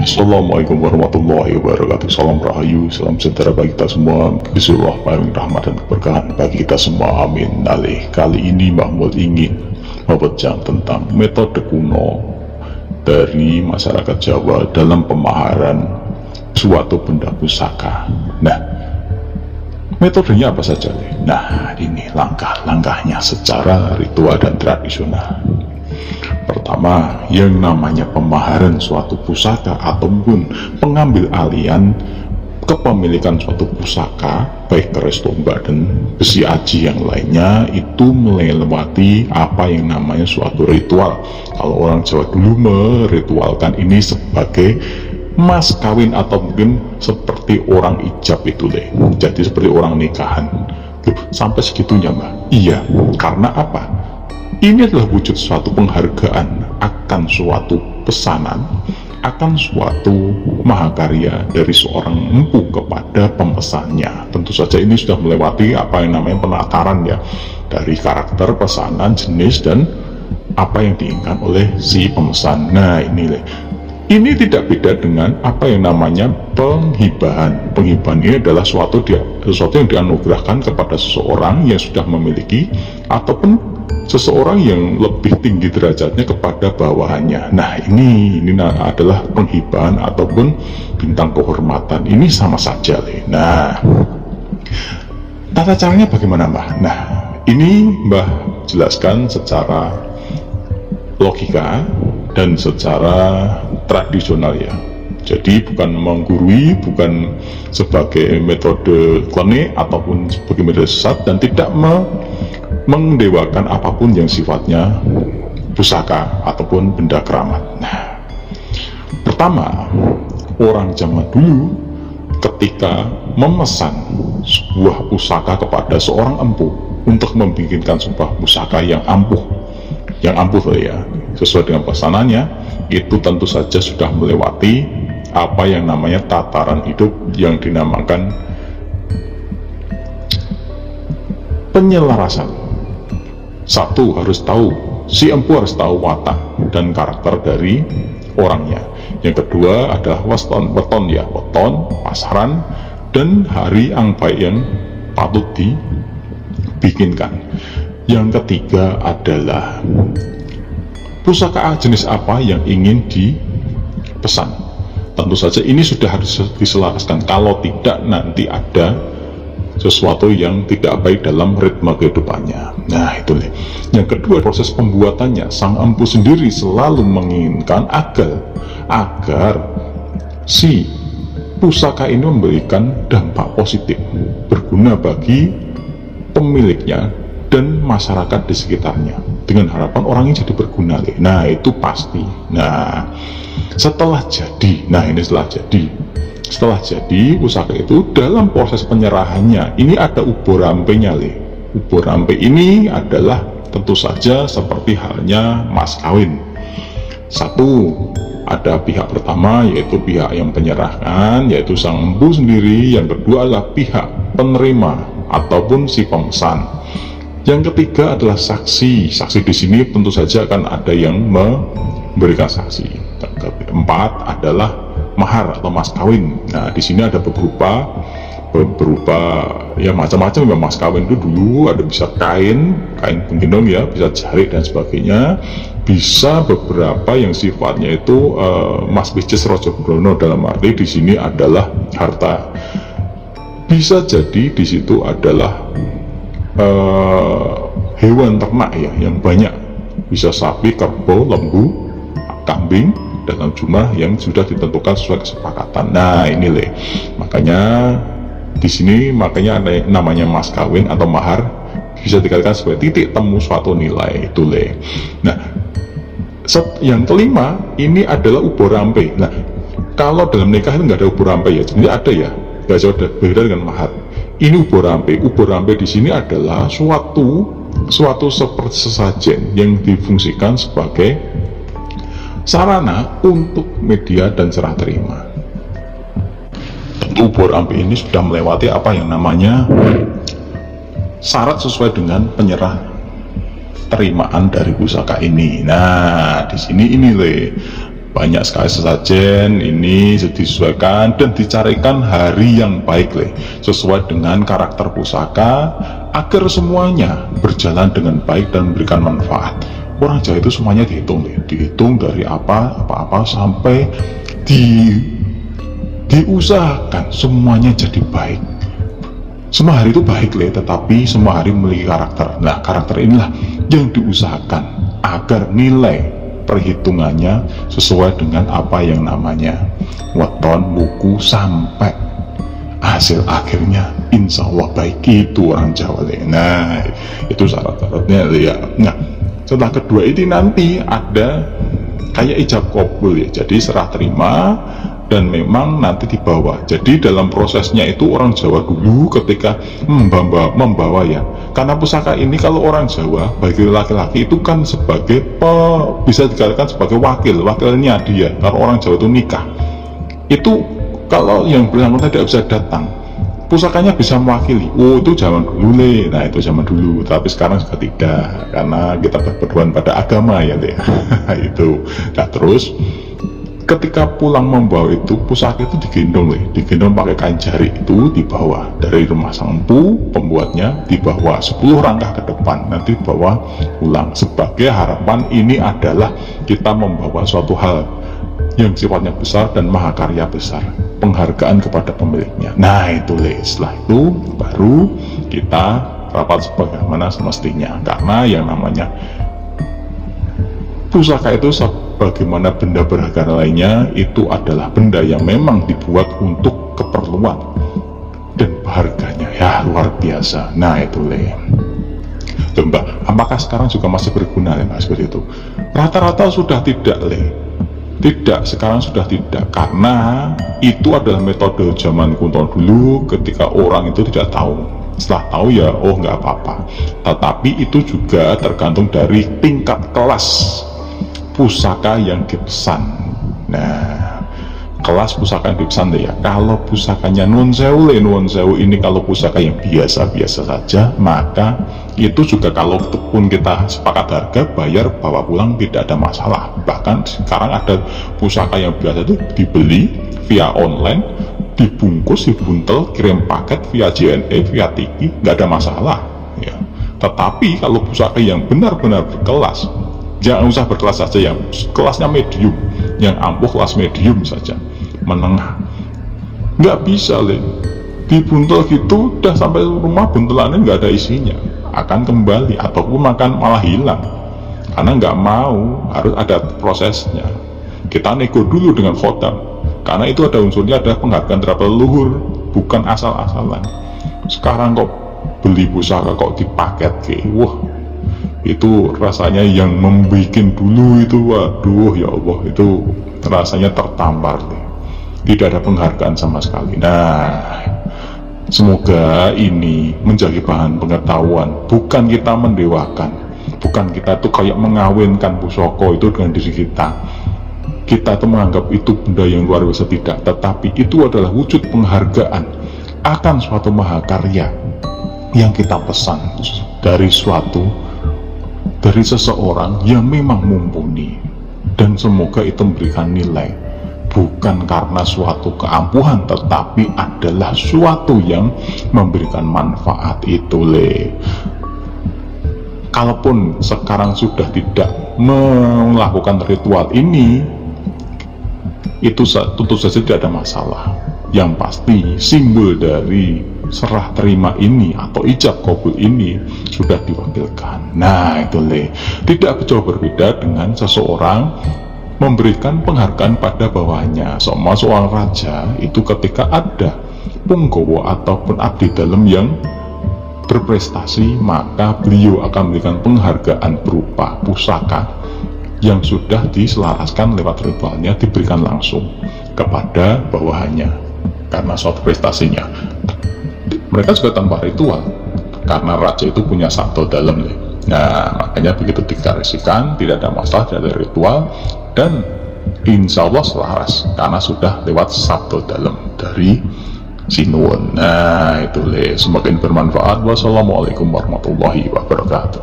Assalamualaikum warahmatullahi wabarakatuh. Salam rahayu, salam sejahtera bagi kita semua. Bismillah, paling rahmat dan keberkahan bagi kita semua, amin. Kali ini Mahmud ingin memperbincangkan tentang metode kuno dari masyarakat Jawa dalam pemaharan suatu benda pusaka. Nah, metodenya apa saja? Nah, ini langkah-langkahnya secara ritual dan tradisional. Pertama, yang namanya pemaharan suatu pusaka ataupun pengambil alian kepemilikan suatu pusaka, baik keris tombak dan besi aji yang lainnya, itu melewati apa yang namanya suatu ritual. Kalau orang Jawa dulu meritualkan ini sebagai mas kawin atau mungkin seperti orang ijab itu deh. Jadi seperti orang nikahan. Sampai segitunya, Mbak. Iya, karena apa? Ini adalah wujud suatu penghargaan akan suatu pesanan, akan suatu mahakarya dari seorang empu kepada pemesannya. Tentu saja ini sudah melewati apa yang namanya penataran ya, dari karakter pesanan, jenis, dan apa yang diinginkan oleh si pemesan. Nah, ini tidak beda dengan apa yang namanya penghibahan. Penghibahan ini adalah sesuatu yang dianugerahkan kepada seseorang yang sudah memiliki ataupun seseorang yang lebih tinggi derajatnya kepada bawahannya. Nah, ini adalah penghibahan ataupun bintang kehormatan. Ini sama saja. Nah, tata caranya bagaimana, Mbah? Nah, ini Mbah jelaskan secara logika dan secara tradisional ya. Jadi bukan menggurui, bukan sebagai metode klenik ataupun sebagai metode sesat, dan tidak mendewakan apapun yang sifatnya pusaka ataupun benda keramat. Nah, pertama, orang zaman dulu ketika memesan sebuah pusaka kepada seorang empu untuk membikinkan sebuah pusaka yang ampuh ya, sesuai dengan pesanannya, itu tentu saja sudah melewati apa yang namanya tataran hidup yang dinamakan penyelarasan. Satu, harus tahu, si empu harus tahu watak dan karakter dari orangnya. Yang kedua adalah weton, pasaran, dan hari angpai yang patut dibikinkan. Yang ketiga adalah pusaka jenis apa yang ingin dipesan. Tentu saja ini sudah harus diselaraskan, kalau tidak nanti ada sesuatu yang tidak baik dalam ritme kehidupannya. Nah, itu nih. Yang kedua, proses pembuatannya, sang empu sendiri selalu menginginkan agar si pusaka ini memberikan dampak positif, berguna bagi pemiliknya dan masyarakat di sekitarnya, dengan harapan orangnya jadi berguna. Nah, itu pasti. Nah, setelah jadi pusaka itu, dalam proses penyerahannya ini ada ubur rampenya. Ubur rampe ini adalah tentu saja seperti halnya mas kawin. Satu, ada pihak pertama yaitu pihak yang penyerahkan, yaitu sang empu sendiri. Yang kedua adalah pihak penerima ataupun si pemesan. Yang ketiga adalah saksi. Saksi di sini tentu saja akan ada yang memberikan saksi. Yang keempat adalah mahar atau mas kawin. Nah, di sini ada berupa ya macam-macam ya. Mas kawin itu dulu ada bisa kain penggendong ya, bisa jarik dan sebagainya. Bisa beberapa yang sifatnya itu mas bicis rojo brono, dalam arti di sini adalah harta. Bisa jadi di situ adalah hewan ternak ya yang banyak, bisa sapi, kerbau, lembu, kambing, dalam jumlah yang sudah ditentukan sesuai kesepakatan. Nah, ini makanya di sini ada namanya mas kawin atau mahar, bisa dikatakan sebagai titik temu suatu nilai itu Nah, yang kelima ini adalah ubur rampe. Nah, kalau dalam nikah itu nggak ada ubur rampe ya, sebenarnya ada ya, nggak jauh beda dengan mahar. Ini ubur rampe. Ubur rampe di sini adalah suatu seperti sesajen yang difungsikan sebagai sarana untuk media dan serah terima. Tentu ubur rampe ini sudah melewati apa yang namanya syarat sesuai dengan penyerah terimaan dari pusaka ini. Nah, di sini banyak sekali sesajen ini disesuaikan dan dicarikan hari yang baik le, sesuai dengan karakter pusaka agar semuanya berjalan dengan baik dan memberikan manfaat. Orang Jawa itu semuanya dihitung le, dihitung dari apa-apa sampai diusahakan semuanya jadi baik. Semua hari itu baik le, tetapi semua hari memiliki karakter. Nah, karakter inilah yang diusahakan agar nilai perhitungannya sesuai dengan apa yang namanya weton buku sampai hasil akhirnya insya Allah baik. Itu orang Jawa le. Nah, itu syarat-syaratnya ya. Nah, setelah kedua ini nanti ada kayak ijab kabul ya, jadi serah terima dan memang nanti dibawa. Jadi dalam prosesnya itu orang Jawa dulu ketika membawa ya, karena pusaka ini kalau orang Jawa bagi laki-laki itu kan sebagai bisa dikatakan sebagai wakilnya dia. Kalau orang Jawa itu nikah, itu kalau yang bersangkutan tidak bisa datang, pusakanya bisa mewakili. Oh, itu zaman dulu le. Nah, itu zaman dulu, tapi sekarang juga tidak, karena kita berpedoman pada agama ya deh. Itu. Nah, terus ketika pulang membawa itu pusaka itu digendong le, digendong pakai kain jari, itu dibawa dari rumah sang empu pembuatnya, dibawa 10 langkah ke depan, nanti dibawa pulang sebagai harapan ini adalah kita membawa suatu hal yang sifatnya besar dan mahakarya besar, penghargaan kepada pemiliknya. Nah, itu le. Setelah itu baru kita rapat sebagaimana semestinya, karena yang namanya pusaka itu bagaimana benda berharga lainnya itu adalah benda yang memang dibuat untuk keperluan dan harganya ya luar biasa. Nah, itu le. Mbak, apakah sekarang juga masih berguna ya Mas seperti itu? Rata-rata sudah tidak le. Tidak, sekarang sudah tidak, karena itu adalah metode zaman kuno dulu ketika orang itu tidak tahu. Setelah tahu ya oh nggak apa-apa, tetapi itu juga tergantung dari tingkat kelas pusaka yang dipesan. Nah, kelas pusaka yang dipesan deh ya. Kalau pusakanya nuwun sewu ini kalau pusaka yang biasa-biasa saja, maka itu juga kalau pun kita sepakat harga bayar bawa pulang tidak ada masalah. Bahkan sekarang ada pusaka yang biasa itu dibeli via online, dibungkus, dibuntel, kirim paket via JNE, via Tiki, nggak ada masalah ya. Tetapi kalau pusaka yang benar-benar berkelas, jangan usah berkelas saja, yang kelasnya medium, yang ampuh kelas medium saja, menengah, nggak bisa le, dibuntel gitu udah sampai rumah buntelannya nggak ada isinya, akan kembali ataupun malah hilang, karena nggak mau, harus ada prosesnya. Kita nego dulu dengan khotam, karena itu ada unsurnya, ada penghargaan terhadap leluhur, bukan asal-asalan. Sekarang kok beli pusaka kok dipaket ke, wah itu rasanya yang membuat dulu itu, waduh ya Allah, itu rasanya tertampar deh. Tidak ada penghargaan sama sekali. Nah, semoga ini menjadi bahan pengetahuan, bukan kita mendewakan, bukan kita tuh kayak mengawinkan pusaka itu dengan diri kita. Kita tuh menganggap itu benda yang luar biasa, tidak, tetapi itu adalah wujud penghargaan akan suatu mahakarya yang kita pesan dari seseorang yang memang mumpuni, dan semoga itu memberikan nilai bukan karena suatu keampuhan, tetapi adalah suatu yang memberikan manfaat. Itu le. Kalaupun sekarang sudah tidak melakukan ritual ini, itu tentu saja tidak ada masalah. Yang pasti simbol dari serah terima ini atau ijab kabul ini sudah diwakilkan. Nah, itu le. Tidak jauh berbeda dengan seseorang memberikan penghargaan pada bawahnya. Sama seorang raja itu ketika ada punggawa ataupun abdi dalam yang berprestasi, maka beliau akan memberikan penghargaan berupa pusaka yang sudah diselaraskan lewat ritualnya, diberikan langsung kepada bawahannya karena suatu prestasinya. Mereka juga tanpa ritual, karena raja itu punya sabdo dalam. Nah, makanya begitu dikarisikan, tidak ada masalah, tidak ada ritual, dan insya Allah selaras karena sudah lewat sabdo dalam dari Sinuwun. Nah, itu le. Semoga bermanfaat. Wassalamualaikum warahmatullahi wabarakatuh.